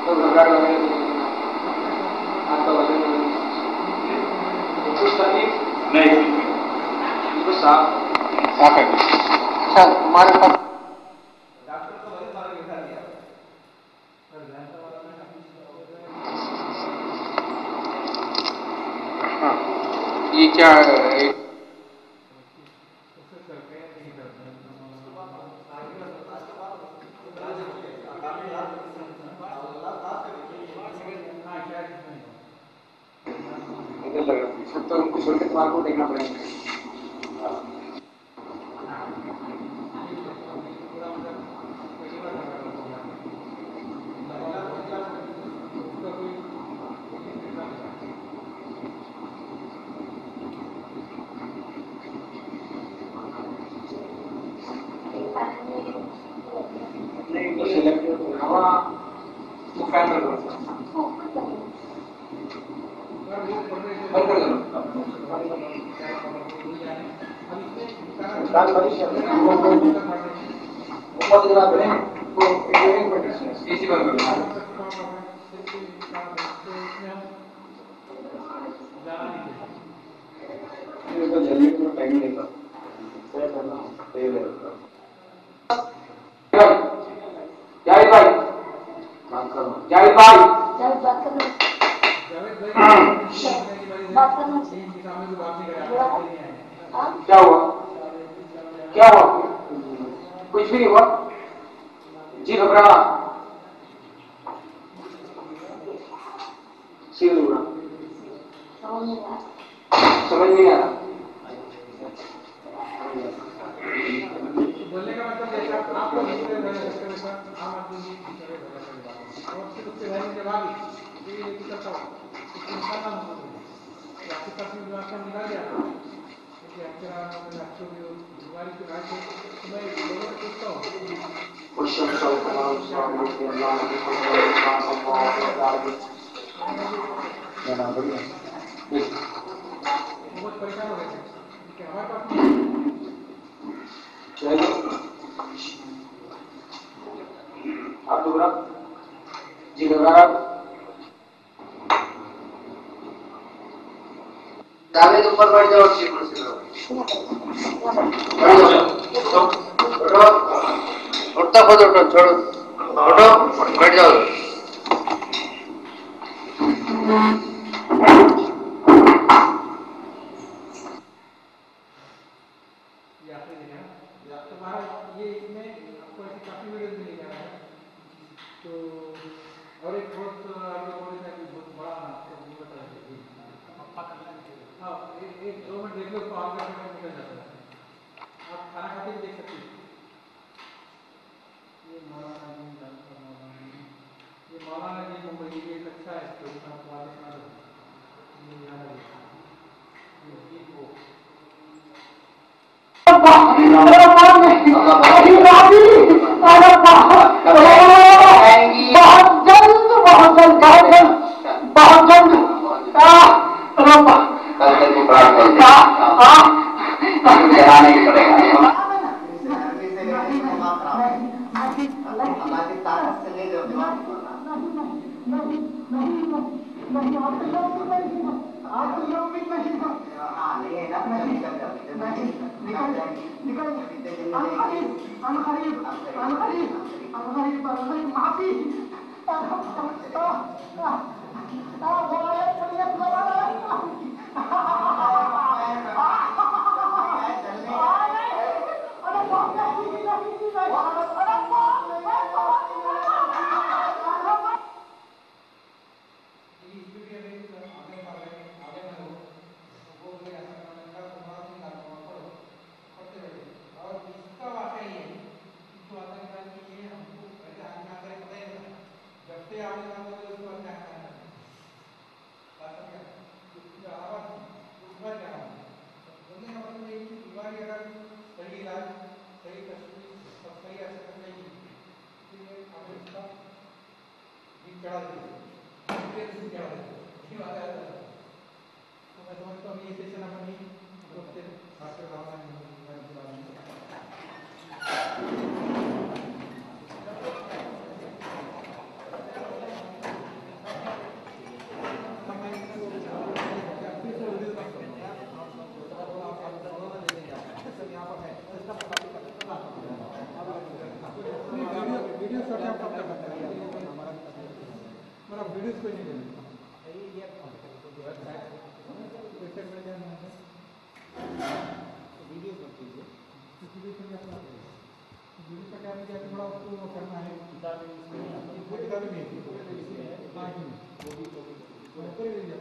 तो घबराहट लगने लगती है, आपका वजन कुछ तकलीफ नहीं, बिल्कुल साफ है। अच्छा हमारे पास डॉक्टर को वजन वाला लिखा दिया ये क्या है? तो उनको छोड़ के तुम्हारे को देखना पड़ेगा। क्या हुआ? क्या हुआ? कुछ भी नहीं हुआ जी, घबरा सिर दुखा, समझ नहीं आ रहा। बोलने का मतलब जैसा आपको आम आदमी और फिर उससे रहने के बाद ये करता हूँ इंसान ना हो आपके पास व्यवस्था निकाल दिया बीमारी के बाद मैं लोगों को पूछता हूँ बहुत परेशान हो गए थे हमारे पास आप दोबारा जी दोबारा दावे के ऊपर बैठ जाओ, अच्छी कुर्सी पर उठो, उठता खुद उठो, छोड़ो, उठो, बैठ जाओ। तुम्हारा ये इसमें आपको ऐसी काफी वीडियो मिल जाएगा तो और एक बहुत बहुत बड़ा हाँ एक 2 मिनट देख लो तो आपका निकल जाता है। आप खाना खाते भी देख सकते हैं। ये मौलाना जी मुंबई ये एक अच्छा है तो आपको आगे सुना दो ये याद है ये गीत को भी उसको नहीं देना वेबसाइट पर जाना है वीडियो कर दीजिए वीडियो पर क्या मुझे थोड़ा उसको करना है किताबें नहीं थी हाँ जी ऊपर ही जाए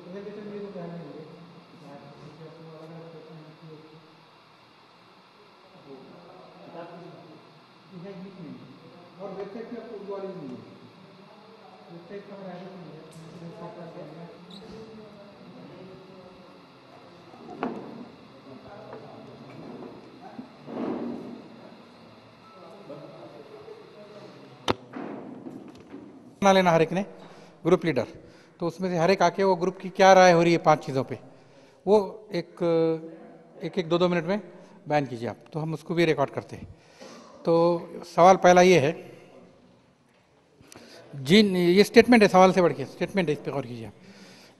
प्रेजेंटेशन भी तो करना है और वेबसाइट पे आपको उर्दू वाली नहीं है वेबसाइट का हमारा एड्रेस नहीं है बना लेना हर एक ने ग्रुप लीडर, तो उसमें से हर एक आके वो ग्रुप की क्या राय हो रही है 5 चीज़ों पे वो एक 2 मिनट में बयान कीजिए आप, तो हम उसको भी रिकॉर्ड करते हैं। तो सवाल पहला ये है, जिन, ये स्टेटमेंट है, सवाल से बढ़ के स्टेटमेंट है, इस पर गौर कीजिए आप।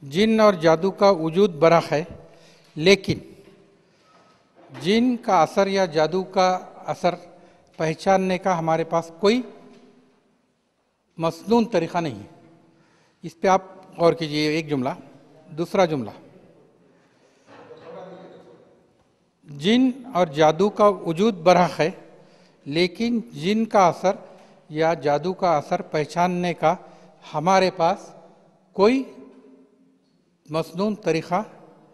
जिन और जादू का वजूद बराख है, लेकिन जिन का असर या जादू का असर पहचानने का हमारे पास कोई मसनून तरीक़ा नहीं है। इस पे आप गौर कीजिए, एक जुमला। दूसरा जुमला, जिन और जादू का वजूद बराख है, लेकिन जिन का असर या जादू का असर पहचानने का हमारे पास कोई मसनून तरीक़ा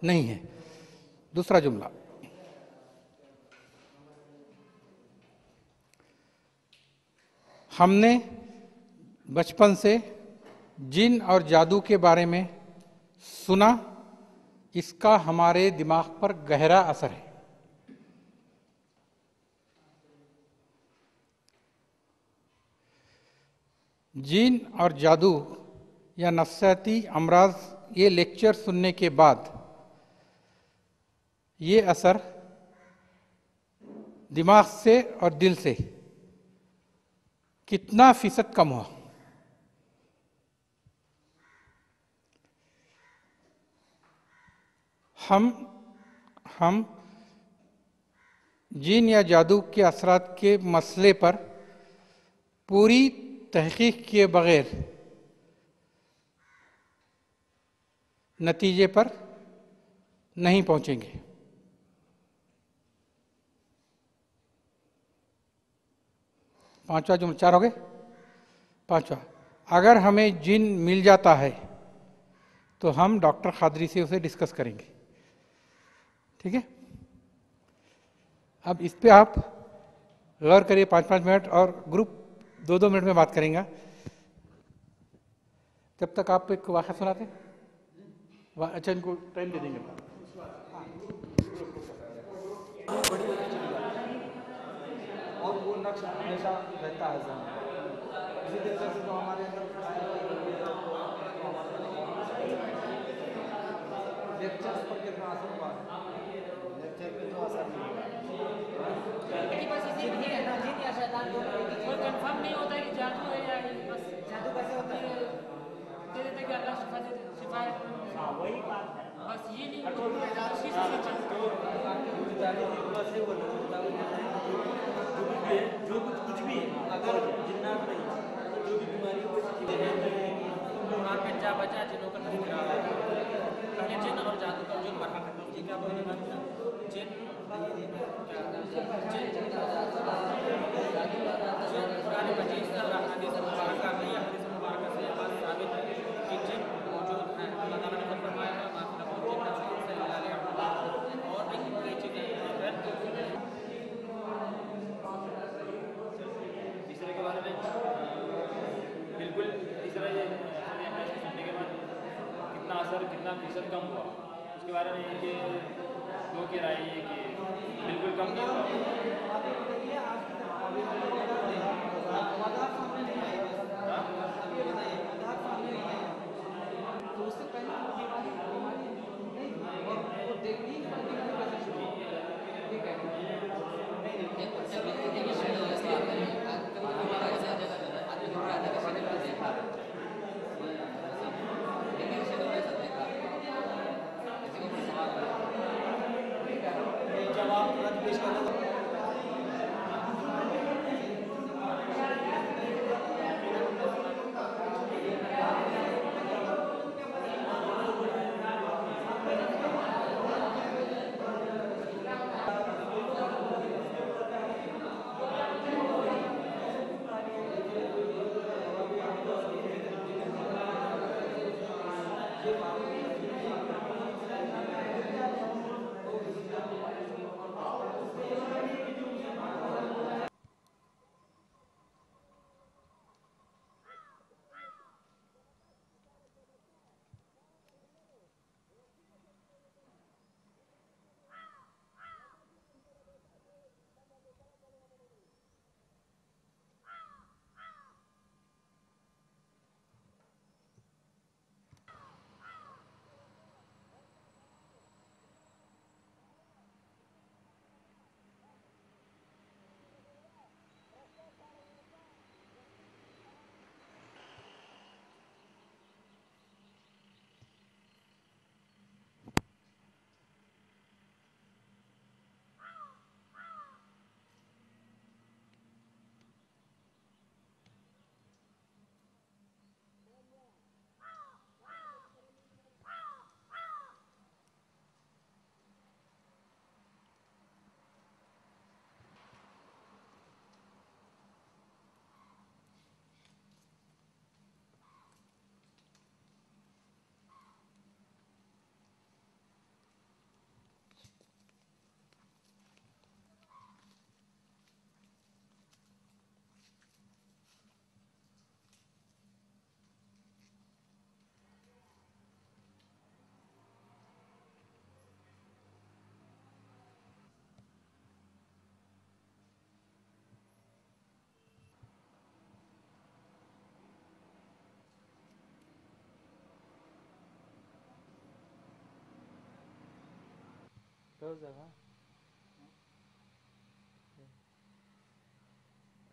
नहीं है। दूसरा जुमला, हमने बचपन से जिन और जादू के बारे में सुना, इसका हमारे दिमाग पर गहरा असर है। जिन और जादू या नफ्सियाती अमराज, ये लेक्चर सुनने के बाद ये असर दिमाग से और दिल से कितना फीसद कम हुआ? हम जिन या जादू के असरात के मसले पर पूरी तहकीक किए बगैर नतीजे पर नहीं पहुंचेंगे। पांचवा जुमला, 4 हो गए। पांचवा, अगर हमें जिन मिल जाता है तो हम डॉक्टर खादरी से उसे डिस्कस करेंगे। ठीक है, अब इस पे आप गौर करिए 5-5 मिनट, और ग्रुप 2-2 मिनट में बात करेंगे। जब तक आप एक वाक़या सुनाते हैं, अच्छा इनको टाइम दे देंगे। और वो नक्श हमेशा रहता है इसी तरीके से जो हमारे अंदर लेक्चर्स पर कितना असर हुआ है? लेक्चर पे तो असर नहीं हुआ। कोई कंफर्म नहीं होता कि जादू है या बस जादू कैसे होता है, दे देते कि अल्लाह शिफा दे, शिफा है। हाँ वही बात है, बस ये नहीं जो कुछ भी है, अगर जिन्नात नहीं, जो भी बीमारी हो कुरान में जा बचा जिनों का तस्करा है। पहले जिन और जादू का जो बरहा करता है, क्या बोलने का जिन कुरान मजीद से और हदीस मुबारक से, हदीस मुबारक से बात साबित है कि जिन मौजूद हैं। अल्लाह ताला ने फरमाया है और भी कई चीज़ें हैं। तीसरे के बारे में बिल्कुल तीसरा ये सुनने के बाद कितना असर, कितना फीसद कम हुआ, उसके बारे में ये लोगों की राय है कि बिल्कुल कम नहीं हुआ। तो उससे पहले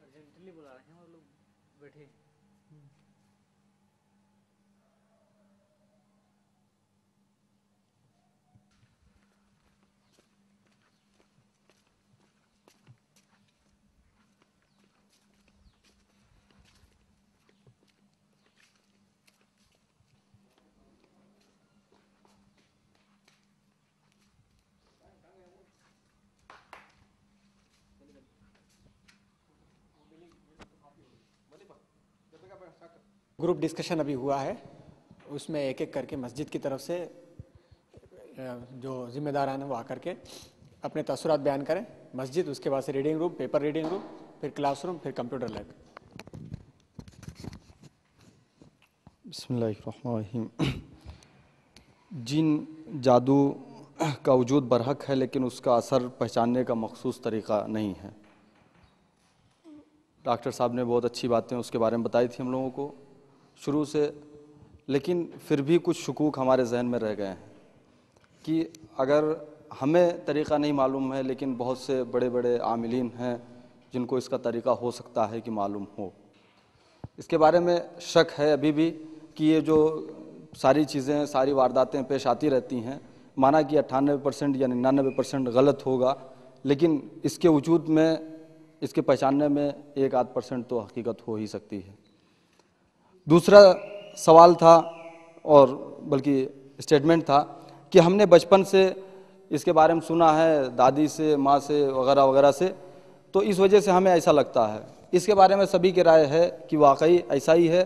अर्जेंटली बुला रहे हैं और लोग बैठे। ग्रुप डिस्कशन अभी हुआ है, उसमें एक एक करके मस्जिद की तरफ से जो जिम्मेदारान है वो आकर के अपने तसुरात बयान करें। मस्जिद, उसके बाद से reading room, paper reading room, फिर क्लासरूम, फिर कंप्यूटर लैब। बिस्मिल्लाहिर्रहमानिर्रहीम। जिन जादू का वजूद बरहक है, लेकिन उसका असर पहचानने का मखसूस तरीक़ा नहीं है। डॉक्टर साहब ने बहुत अच्छी बातें उसके बारे में बताई थी हम लोगों को शुरू से, लेकिन फिर भी कुछ शकूक हमारे जहन में रह गए हैं कि अगर हमें तरीक़ा नहीं मालूम है, लेकिन बहुत से बड़े बड़े आमिलीन हैं जिनको इसका तरीक़ा हो सकता है कि मालूम हो। इसके बारे में शक है अभी भी कि ये जो सारी चीज़ें, सारी वारदातें पेश आती रहती हैं, माना कि 98% या 99% गलत होगा, लेकिन इसके वजूद में, इसके पहचानने में 1-8% तो हकीकत हो ही सकती है। दूसरा सवाल था, और बल्कि स्टेटमेंट था, कि हमने बचपन से इसके बारे में सुना है, दादी से, माँ से, वगैरह वगैरह से, तो इस वजह से हमें ऐसा लगता है। इसके बारे में सभी की राय है कि वाकई ऐसा ही है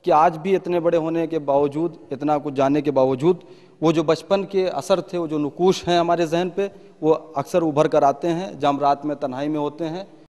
कि आज भी इतने बड़े होने के बावजूद, इतना कुछ जानने के बावजूद, वो जो बचपन के असर थे, वो जो नुकूश हैं हमारे जहन पे, वो अक्सर उभर कर आते हैं जब हम रात में तन्हाई में होते हैं